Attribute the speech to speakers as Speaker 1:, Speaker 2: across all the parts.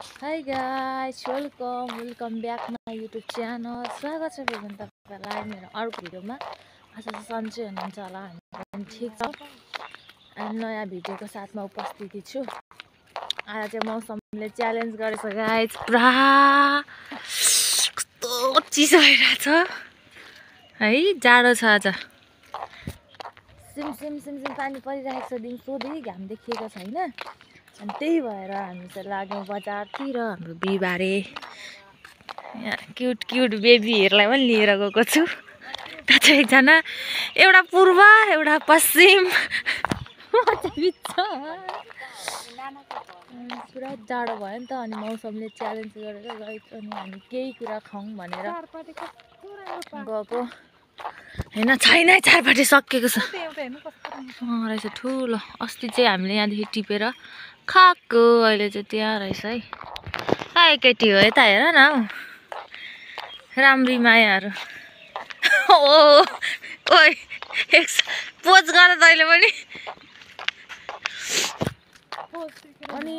Speaker 1: Hi guys, welcome back my YouTube channel. स्वागत छ फेरि तपाईहरुलाई मेरो अर्को भिडियोमा। आशा छ सन्चै हुनुहुन्छ होला, हामी पनि ठीक छ। अनि नयाँ भिडियोको साथमा उपस्थिति छु। आज चाहिँ मौसमले च्यालेन्ज गरेछ गाइस। पुरा कस्तो चिसो भइरहेछ है, जाडो छ आज। सिम पानी परिरहेको छ, दिउँसोदेखि घाम देखिएको छैन। अनि त्यही भएर हामी चाहिँ लाग्यौँ बजारतिर। हाम्रो बिहिबारे यहाँ क्युट बेबीहरूलाई पनि लिएर गएको छु। त्यहाँ चाहिँ एकजना, एउटा पूर्व एउटा पश्चिम पुरा जाडो भयो नि त। अनि मौसमले च्यालेन्ज गरेर गएको, अनि हामी केही कुरा खाउँ भनेर गएको होइन। छैन, चारपट्टि सकिएको छ रहेछ ठुलो। अस्ति चाहिँ हामीले यहाँदेखि टिपेर खाएको, अहिले चाहिँ त्यहाँ रहेछ है। खै केटी हो, यता हेर न हौ, राम्री मायाहरू। ओ ओइ पोज गर तैँले पनि। अनि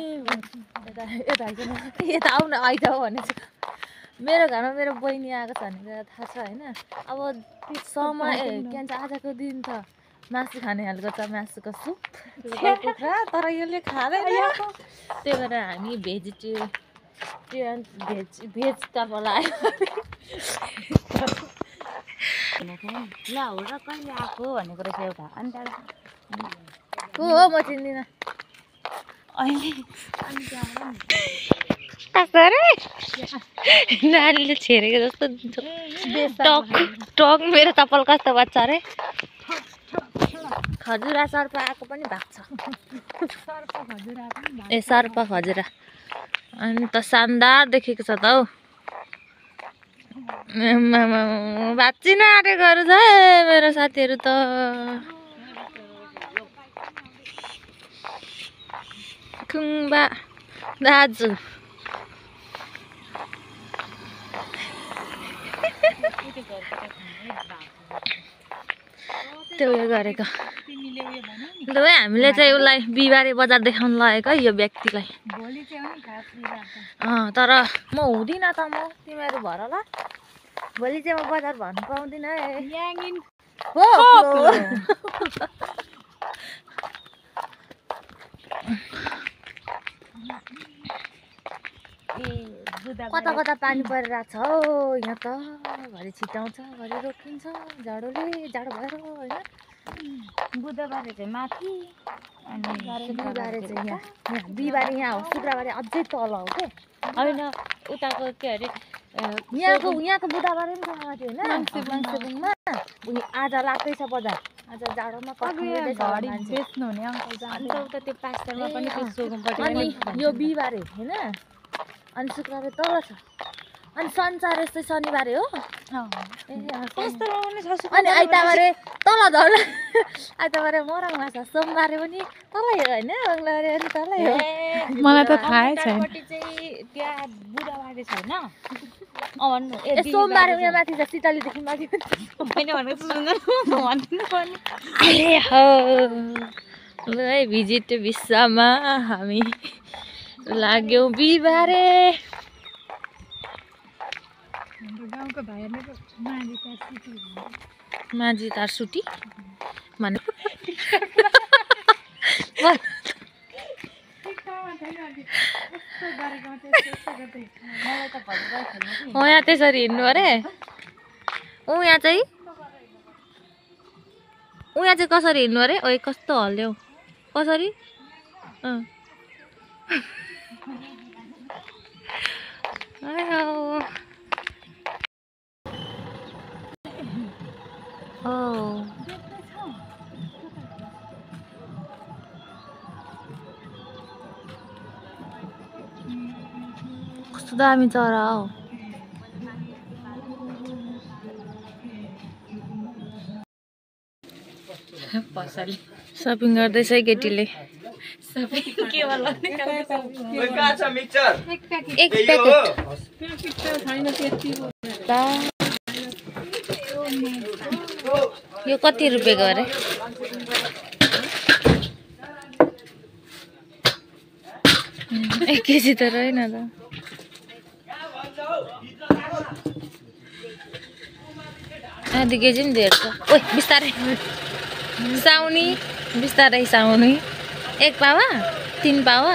Speaker 1: यता आउ न, आइजाऊ भनेको छु। मेरो घरमा मेरो बहिनी आएको छ भनेर थाहा छ होइन। अब समय के भन्छ, आजको दिन त मासु खाने खालको छ, मासुको सुप कुखुरा, तर यसले खाँदैन। त्यही भएर हामी भेजतर्फ लाग्यो।
Speaker 2: ल हो र कहिले आएको भनेको रहेछ एउटा। अनि
Speaker 1: को हो म चिन्दिनँ। नानीले छेरेको जस्तो टक मेरो चप्पल कस्तो बच्चा अरे। खजुरा सर्पा आएको पनि भएको छ। ए सर्पा खजुरा अनि त शानदार देखेको छ त हौ। भाँच्चिन आँटेकोहरू छ मेरो साथीहरू त। खुङबा दाजु त्यो उयो गरेको। ल हामीले चाहिँ उसलाई बिहिबारे बजार देखाउनु लगेको है, यो व्यक्तिलाई। तर म हुँदिनँ त, म तिमीहरू भर ल। भोलि चाहिँ म बजार भन्नु पाउँदिनँ है। हो कता कता पानी परिरहेको छ हौ यहाँ त। घरि छिटाउँछ, घरि रोकिन्छ जाडोले, जाडो भएर होइन।
Speaker 2: बुधबारे चाहिँ माथि, अनि
Speaker 1: बिहिबारे चाहिँ यहाँ बिहिबारे यहाँ हो, शुक्रबारे अझै तल हो के
Speaker 2: होइन उताको के अरे
Speaker 1: यहाँको बुधबारे पनि छ माथि होइन। मङ्सेबुङमा उनी आज लाग्दैछ बजार। आज जाडोमा
Speaker 2: बेच्नु हुने अङ्कल जान्छ उता त्यो पास्टरमा पनि त्यो सोगुमपट्टि।
Speaker 1: अनि यो बिहिबारे होइन, अनि शुक्रबारे तल छ, अनि शनिबार यस्तै शनिबारे हो। अनि आइतबारे तल झर्ला, आइतबारे मरङमा छ, सोमबारे पनि तलै हो होइन, मङ्गलबारे पनि तलै हो।
Speaker 2: मलाई त थाहै छैन। त्यहाँ बुधबारे छैन,
Speaker 1: सोमबारे उयो माथि छ, सितलीदेखि माथि। ल है, भिजिट विश्वमा हामी लाग्यौँ बिहिबारे। माझी तार सुटी भने यहाँ त्यसरी हिँड्नु अरे। यहाँ चाहिँ कसरी हिँड्नु अरे। ओ कस्तो हल्यो कसरी। कस्तो दामी चरा हो। पसली सपिङ गर्दैछ है केटीले। एक प्याकेट यो कति रुपियाँको अरे। 1 केजी त रहेन त आधी केजी पनि धेर छ ओइ बिस्तारै साउनी बिस्तारै साउनी 1 पावा 3 पावा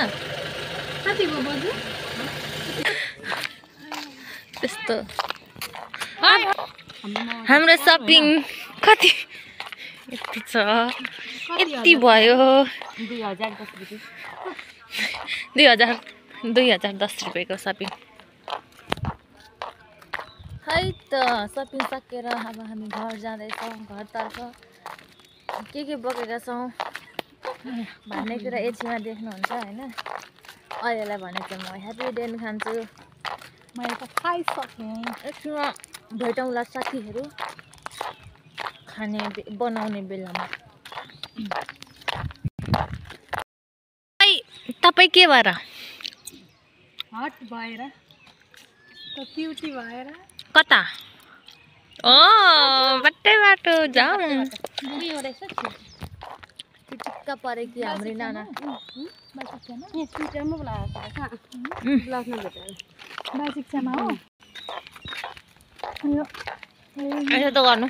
Speaker 2: कति भयो बजु
Speaker 1: त्यस्तो हाम्रो सपिङ कति यति छ यति भयो 2010 रुपैयाँको सपिङ है त सपिङ सकेर अब हामी घर जाँदैछौँ घरतर्फ के बोकेका छौँ भन्ने कुरा एकछिनमा देख्नुहुन्छ होइन अहिलेलाई भने चाहिँ म ह्याप्पी डेन खान्छु
Speaker 2: मैले त खाइसकेँ
Speaker 1: एकछिनमा भेटौँला साथीहरू खाने बनाउने बेलामा तपाईँ के भएर
Speaker 2: हट भएर त क्युटी भएर
Speaker 1: कता बाटै बाटो जाउँ चिक्क परे कि हाम्रो नाना
Speaker 2: बाजिक्सामा हो
Speaker 1: यसो त गर्नु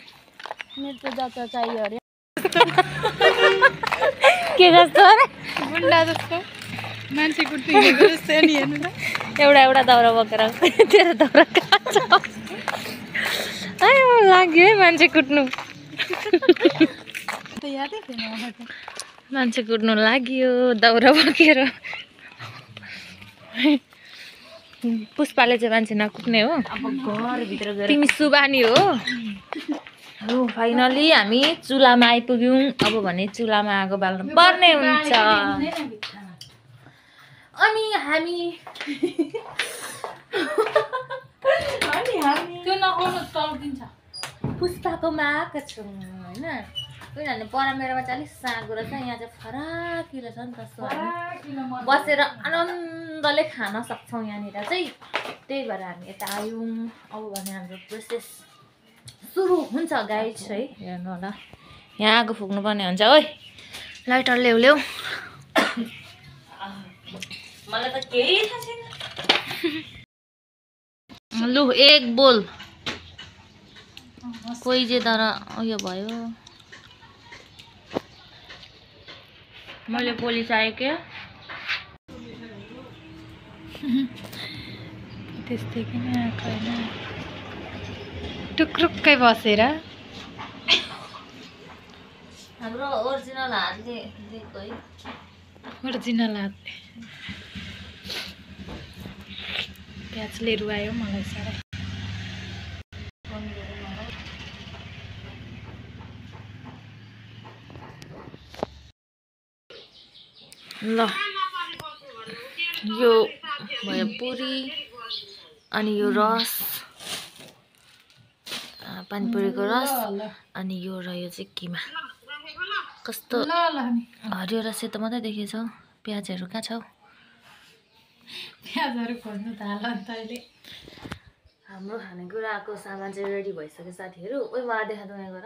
Speaker 2: मेरो त जात्रा चाहियो अरे
Speaker 1: के जस्तो
Speaker 2: गुन्डा जस्तो मान्छे कुट्नु हिँडेको जस्तो नि हेर्नु त
Speaker 1: एउटा दाउरा बोकेर तेरो दाउरा कहाँ छ लाग्यो है मान्छे कुट्नु
Speaker 2: त यादै थिएन
Speaker 1: मान्छे कुट्नु लाग्यो दाउरा बोकेर पुष्पाले चाहिँ मान्छे नकुट्ने हो
Speaker 2: घरभित्र गएर
Speaker 1: तिमी सुबानी हो फाइनली हामी चुलामा आइपुग्यौँ अब भने चुलामा आगो बाल्नु पर्ने हुन्छ अनि हामी
Speaker 2: त्यो नखाउनु टल्किन्छ
Speaker 1: पुष्पाकोमा आएका छौँ होइन किनभने पर मेरोमा चाहिँ अलिक साँगो रहेछ यहाँ चाहिँ फराकिलो छ नि त हामी बसेर आनन्दले खान सक्छौँ यहाँनिर चाहिँ त्यही भएर हामी यता आयौँ अब भने हाम्रो प्रोसेस सुरु हुन्छ गाइज है हेर्नु होला यहाँ आगो फुक्नु पर्ने हुन्छ ओइ लाइटर ल्याउ
Speaker 2: मलाई त केही थाहा छैन
Speaker 1: लु 1 बोल कोही जे तर उयो भयो मैले पोलिसआयो क्या
Speaker 2: त्यस्तै किन आएको होइन टुक्रुक्कै बसेर
Speaker 1: हाम्रो ओरिजिनल हातले दिएको है
Speaker 2: ओरिजिनल हात प्याजले रुवायो मलाई साह्रै
Speaker 1: ल यो भयो पुरी अनि यो रस पानीपुरीको रस अनि यो रह्यो चाहिँ किमा कस्तो हरियो र सेतो मात्रै देखेछौ प्याजहरू कहाँ छौ
Speaker 2: प्याजहरू खोज्नु थाल अन्त अहिले
Speaker 1: हाम्रो खानेकुराको सामान चाहिँ रेडी भइसक्यो साथीहरू ओइ मलाई देखाउँदै यहाँ गर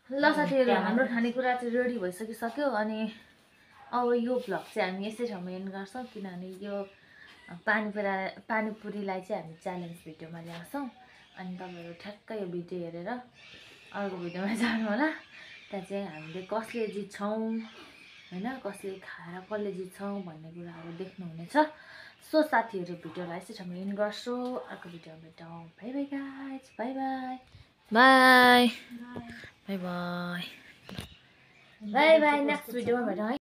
Speaker 1: ल साथीहरू हाम्रो खानेकुरा चाहिँ रेडी भइसकिसक्यो अनि अब यो भ्लग चाहिँ हामी यसै ठाउँमा एन्ड गर्छौँ किनभने यो पानीपुरीलाई चाहिँ हामी च्यालेन्ज भिडियोमा ल्याउँछौँ अनि तपाईँहरू ठ्याक्कै यो भिडियो हेरेर अर्को भिडियोमा जानु होला त्यहाँ चाहिँ हामीले कसले जित्छौँ होइन कसले खाएर कसले जित्छौँ भन्ने कुराहरू देख्नुहुनेछ सो साथीहरू भिडियोलाई यसै ठाउँमा एन्ड गर्छु अर्को भिडियोमा भेटौँ by by guys by by by by by by by next भिडियोमा भेटौँ है